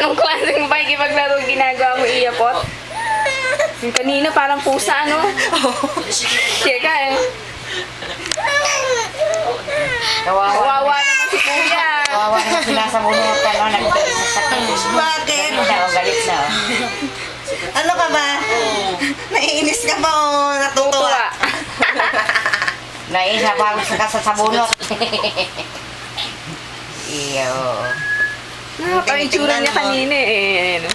Anong klaseng pakikipaglaro ginagawa mo, Iyapot? Yung kanina parang pusa, ano? Teka eh. Kawawa naman si Kuya. Kawawa naman sinasabunutan, no? Nagkakasakit. Bakit? Galit na, oh. Ano ka ba? Naiinis ka ba o natutuwa? Naisa pa ka sa sabunot. Iyo. Parang itsura niya kanina eh. Ano?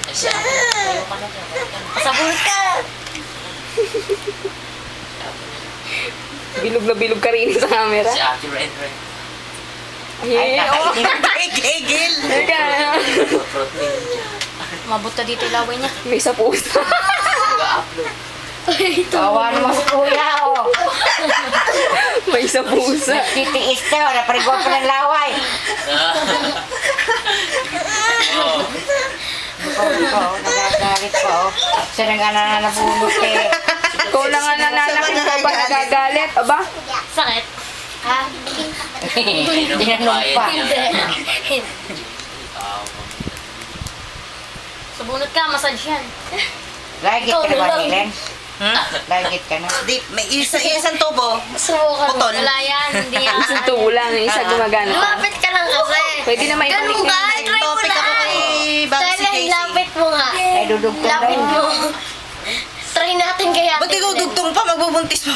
Sabunot ka! Bilog na bilog ka rin sa camera. Si Ate Ren Ren. Ay, Oh. Gigil! Teka. Protein. Mabuta dito ilaway niya. May isa pusa. Nag-upload. Kawawa naman si Kuya, oh. May isa pusa. Titiis na, oh. Naparigot pa ng laway. Oo. Nagagalit pa, oh. Siya na nga nananabunot, eh. Ikaw na nga nananakit ko ba nagagalit? Aba? Sakit. Ha? Tinanong pa. Sabunot ka, massage yan. Lagit ka na ba, Helen? Lagit ka na. Di, may isang tubo. Subukan mo. Putol. Wala yan, hindi yan. Isang tubo lang, isa gumagana pa. Lumapit ka lang kasi. Pwede na may Ganun ibalik ka, na. try mo Topic na. ako kay Bago si Try, Casey. lapit mo nga. Ay, dudugtong Lapit daw. mo. Try natin kaya. Ba't ikaw dugtong pa? Magbubuntis pa.